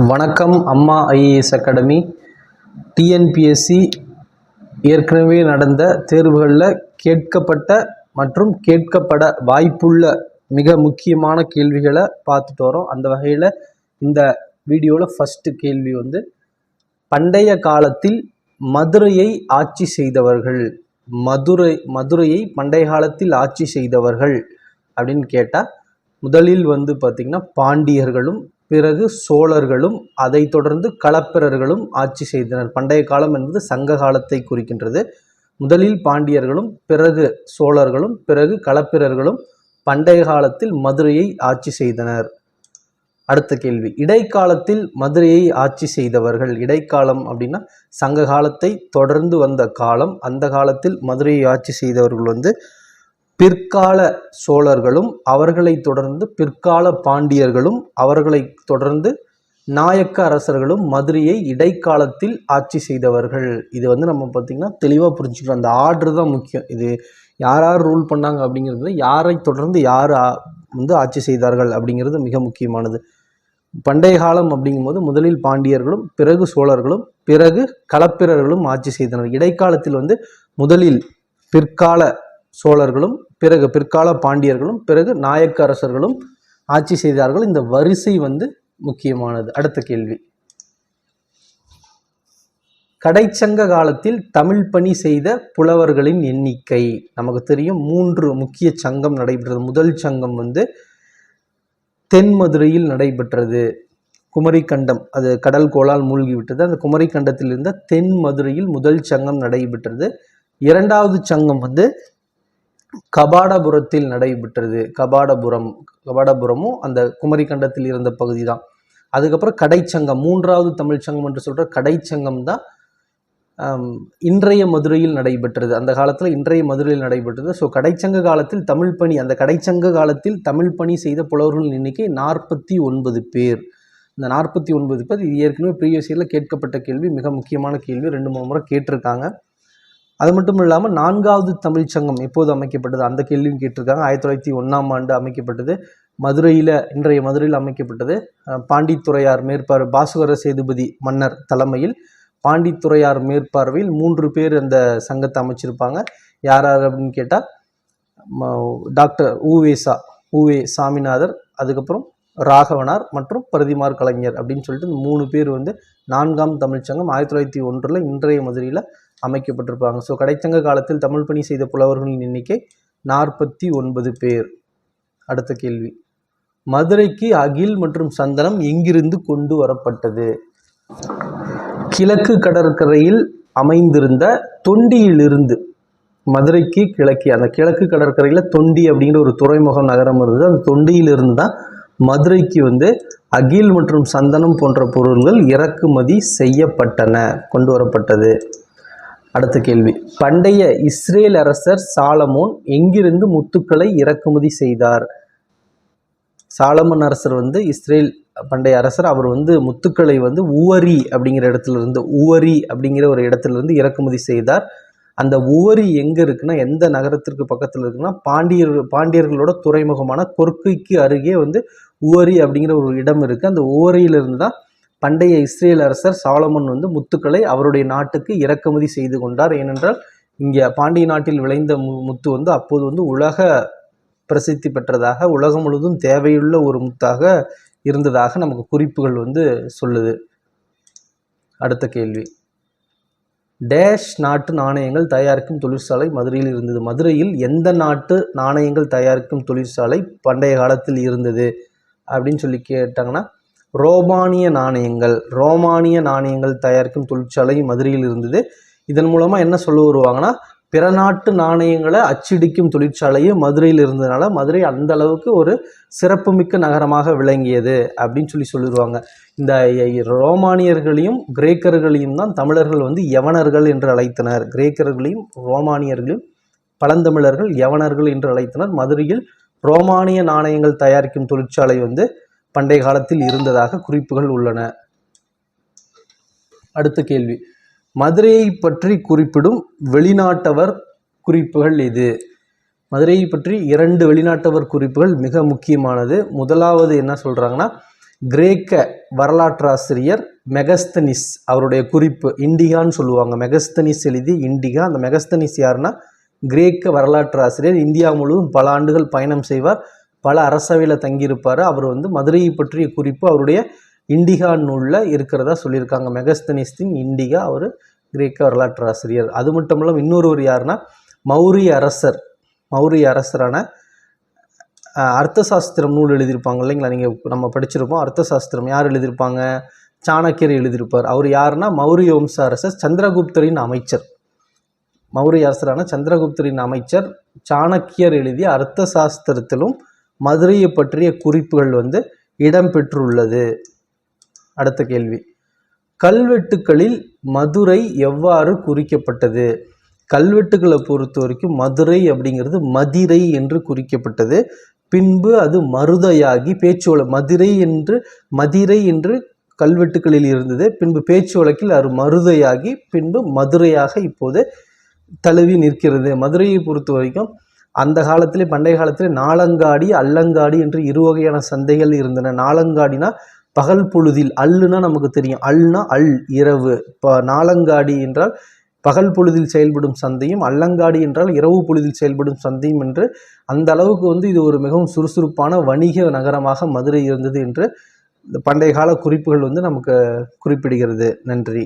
வணக்கம் அம்மா IAS academy. TNPSC ஏற்கனவே நடந்த தேர்வுகளில் கேட்கப்பட்ட மற்றும் கேட்கப்பட வாய்ப்புள்ள மிக முக்கியமான கேள்விகளை பார்த்துட்டு வரோம். அந்த வகையில் இந்த வீடியோவில் ஃபஸ்ட்டு கேள்வி பண்டைய காலத்தில் மதுரையை ஆட்சி செய்தவர்கள், மதுரையை பண்டைய காலத்தில் ஆட்சி செய்தவர்கள் அப்படின்னு கேட்டால் முதலில் பார்த்திங்கன்னா பாண்டியர்களும் பிறகு சோழர்களும் அதை தொடர்ந்து களப்பிரர்களும் ஆட்சி செய்தனர். பண்டைய காலம் என்பது சங்க காலத்தை குறிக்கின்றது. முதலில் பாண்டியர்களும் பிறகு சோழர்களும் பிறகு களப்பிரர்களும் பண்டைய காலத்தில் மதுரையை ஆட்சி செய்தனர். அடுத்த கேள்வி, இடைக்காலத்தில் மதுரையை ஆட்சி செய்தவர்கள். இடைக்காலம் அப்படின்னா சங்க காலத்தை தொடர்ந்து வந்த காலம். அந்த காலத்தில் மதுரையை ஆட்சி செய்தவர்கள் பிற்கால சோழர்களும் அவர்களை தொடர்ந்து பிற்கால பாண்டியர்களும் அவர்களை தொடர்ந்து நாயக்க அரசர்களும் மதுரையை இடைக்காலத்தில் ஆட்சி செய்தவர்கள். இது நம்ம பார்த்திங்கன்னா தெளிவாக புரிஞ்சுக்கிறோம். அந்த ஆர்டர் தான் முக்கியம். இது யார் யார் ரூல் பண்ணாங்க அப்படிங்கிறது, யாரை தொடர்ந்து யார் ஆட்சி செய்தார்கள் அப்படிங்கிறது மிக முக்கியமானது. பண்டைய காலம் அப்படிங்கும்போது முதலில் பாண்டியர்களும் பிறகு சோழர்களும் பிறகு களப்பிரர்களும் ஆட்சி செய்தனர். இடைக்காலத்தில் முதலில் பிற்கால சோழர்களும் பிறகு பிற்கால பாண்டியர்களும் பிறகு நாயக்க அரசர்களும் ஆட்சி செய்தார்கள். இந்த வரிசை முக்கியமானது. அடுத்த கேள்வி, கடைச்சங்க காலத்தில் தமிழ் பணி செய்த புலவர்களின் எண்ணிக்கை. நமக்கு தெரியும் 3 முக்கிய சங்கம் நடைபெற்றது. முதல் சங்கம் தென் மதுரையில் நடைபெற்றது. குமரிக்கண்டம், அது கடல் கோளால் மூழ்கிவிட்டது. அந்த குமரிக்கண்டத்தில் இருந்த தென் மதுரையில் முதல் சங்கம் நடைபெற்றது. இரண்டாவது சங்கம் கபாடபுரத்தில் நடைபெற்றது. கபாடபுரமும் அந்த குமரிக்கண்டத்தில் இருந்த பகுதி தான். அதுக்கப்புறம் கடைச்சங்கம், 3வது தமிழ் சங்கம் என்று சொல்கிற கடைச்சங்கம் தான் இன்றைய மதுரையில் நடைபெற்றது. அந்த காலத்தில் இன்றைய மதுரையில் நடைபெற்றது. ஸோ கடைச்சங்க காலத்தில் தமிழ் பணி, அந்த கடைச்சங்க காலத்தில் தமிழ் பணி செய்த புலவர்களின் எண்ணிக்கை 49 பேர். இந்த 49 பேர் இது ஏற்கனவே ப்ரீவியஸ் இயரில் கேட்கப்பட்ட கேள்வி, மிக முக்கியமான கேள்வி. 2-3 முறை கேட்டிருக்காங்க. அது மட்டும் இல்லாமல் 4வது தமிழ்ச்சங்கம் எப்போது அமைக்கப்பட்டது அந்த கேள்வியும் கேட்டிருக்காங்க. 1901ஆம் ஆண்டு அமைக்கப்பட்டது. இன்றைய மதுரையில் அமைக்கப்பட்டது. பாண்டித்துறையார் மேற்பார்வை, பாசுகர சேதுபதி மன்னர் தலைமையில் பாண்டித்துறையார் மேற்பார்வையில் 3 பேர் அந்த சங்கத்தை அமைச்சிருப்பாங்க. யார் அப்படின்னு கேட்டால் டாக்டர் உவே சாமிநாதர், அதுக்கப்புறம் ராகவனார் மற்றும் பிரதிமார் கலைஞர் அப்படின்னு சொல்லிட்டு இந்த 3 பேர் 4ஆம் தமிழ்ச்சங்கம் 1901 இன்றைய மதுரையில் அமைக்கப்பட்டிருப்பாங்க. ஸோ கடைச்சங்க காலத்தில் தமிழ் பணி செய்த புலவர்களின் எண்ணிக்கை 49 பேர். அடுத்த கேள்வி, மதுரைக்கு அகில் மற்றும் சந்தனம் எங்கிருந்து கொண்டு வரப்பட்டது? கிழக்கு கடற்கரையில் அமைந்திருந்த தொண்டியிலிருந்து. மதுரைக்கு கிழக்கே, அந்த கிழக்கு கடற்கரையில் தொண்டி அப்படிங்கிற ஒரு துறைமுகம் நகரம் இருந்தது. அந்த தொண்டியிலிருந்து தான் மதுரைக்கு அகில் மற்றும் சந்தனம் போன்ற பொருள்கள் இறக்குமதி செய்யப்பட்டன, கொண்டு வரப்பட்டது. அடுத்த கேள்வி, பண்டைய இஸ்ரேல் அரசர் சாலமோன் எங்கிருந்து முத்துக்களை இறக்குமதி செய்தார்? சாலமன் அரசர் இஸ்ரேல் பண்டைய அரசர். அவர் முத்துக்களை உவரி அப்படிங்கிற ஒரு இடத்துல இருந்து இறக்குமதி செய்தார். அந்த உவரி எங்க இருக்குன்னா, எந்த நகரத்திற்கு பக்கத்தில் இருக்குன்னா, பாண்டியர்களோட துறைமுகமான கொர்க்கைக்கு அருகே உவரி அப்படிங்கிற ஒரு இடம் இருக்கு. அந்த உவரியிலிருந்து தான் பண்டைய இஸ்ரேல் அரசர் சாலமன் முத்துக்களை அவருடைய நாட்டுக்கு இறக்குமதி செய்து கொண்டார். ஏனென்றால் இங்கே பாண்டிய நாட்டில் விளைந்த முத்து அப்போது உலக பிரசித்தி பெற்றதாக, உலகம் முழுவதும் தேவையுள்ள ஒரு முத்தாக இருந்ததாக நமக்கு குறிப்புகள் சொல்லுது. அடுத்த கேள்வி, டேஷ் நாட்டு நாணயங்கள் தயாரிக்கும் தொழிற்சாலை மதுரையில் இருந்தது. மதுரையில் எந்த நாட்டு நாணயங்கள் தயாரிக்கும் தொழிற்சாலை பண்டைய காலத்தில் இருந்தது அப்படின்னு சொல்லி கேட்டாங்கன்னா, ரோமானிய நாணயங்கள் தயாரிக்கும் தொழிற்சாலை மதுரையில் இருந்தது. இதன் மூலமாக என்ன சொல்ல வருவாங்கன்னா, பிற நாட்டு நாணயங்களை அச்சிடிக்கும் தொழிற்சாலையும் மதுரையில் இருந்ததுனால மதுரை அந்த அளவுக்கு ஒரு சிறப்புமிக்க நகரமாக விளங்கியது அப்படின்னு சொல்லிடுவாங்க. இந்த ரோமானியர்களையும் கிரேக்கர்களையும் தான் தமிழர்கள் யவனர்கள் என்று அழைத்தனர். கிரேக்கர்களையும் ரோமானியர்களையும் பழந்தமிழர்கள் யவனர்கள் என்று அழைத்தனர். மதுரையில் ரோமானிய நாணயங்கள் தயாரிக்கும் தொழிற்சாலை பண்டைய காலத்தில் இருந்ததாக குறிப்புகள் உள்ளன. அடுத்த கேள்வி, மதுரையை பற்றி குறிப்பிடும் வெளிநாட்டவர் குறிப்புகள் எது? மதுரையை பற்றி 2 வெளிநாட்டவர் குறிப்புகள் மிக முக்கியமானது. முதலாவது என்ன சொல்கிறாங்கன்னா, கிரேக்க வரலாற்றாசிரியர் மெகஸ்தனிஸ் அவருடைய குறிப்பு இண்டிகான்னு சொல்லுவாங்க. மெகஸ்தனிஸ் எழுதி இண்டிகா. அந்த மெகஸ்தனிஸ் யாருன்னா கிரேக்க வரலாற்று ஆசிரியர். இந்தியா முழுவதும் பல ஆண்டுகள் பயணம் செய்வார், பல அரசவையில் தங்கியிருப்பார். அவர் மதுரையை பற்றிய குறிப்பு அவருடைய இண்டிகா நூலில் இருக்கிறதா சொல்லியிருக்காங்க. மெகஸ்தனிஸின் இண்டிகா, அவர் கிரேக்க வரலாற்று ஆசிரியர். அது மட்டும் இல்லாமல் இன்னொருவர் யாருன்னா மௌரிய அரசரான அர்த்தசாஸ்திரம் நூல் எழுதியிருப்பாங்க இல்லைங்களா, நம்ம படிச்சிருப்போம். அர்த்தசாஸ்திரம் யார் எழுதியிருப்பாங்க? சாணக்கியர் எழுதியிருப்பார். அவர் யாருன்னா மௌரிய வம்ச அரசர், சந்திரகுப்தரின் அமைச்சர். மௌரிய அரசரான சந்திரகுப்தரின் அமைச்சர் சாணக்கியர் எழுதிய அர்த்தசாஸ்திரத்திலும் மதுரையை பற்றிய குறிப்புகள் இடம்பெற்றுள்ளது. அடுத்த கேள்வி, கல்வெட்டுக்களில் மதுரை எவ்வாறு குறிக்கப்பட்டது? கல்வெட்டுக்களை பொறுத்த வரைக்கும் மதுரை அப்படிங்கிறது மதிரை என்று குறிக்கப்பட்டது. பின்பு அது மருதையாகி மதிரை என்று கல்வெட்டுக்களில் இருந்தது. பின்பு பேச்சு வழக்கில் அது மருதையாகி பின்பு மதுரையாக இப்போது தழுவி நிற்கிறது. மதுரையை பொறுத்த வரைக்கும் அந்த காலத்திலே, பண்டைய காலத்திலே நாளங்காடி அல்லங்காடி என்று இரு வகையான சந்தைகள் இருந்தன. நாளங்காடினா பகல் பொழுதில், அல்லுனா நமக்கு தெரியும், அல்னா இரவு. இப்போ நாளங்காடி என்றால் பகல் பொழுதில் செயல்படும் சந்தையும், அல்லங்காடி என்றால் இரவு பொழுதில் செயல்படும் சந்தையும் என்று அந்த அளவுக்கு இது ஒரு மிகவும் சுறுசுறுப்பான வணிக நகரமாக மதுரை இருந்தது என்று பண்டைய கால குறிப்புகள் நமக்கு குறிப்பிடுகிறது. நன்றி.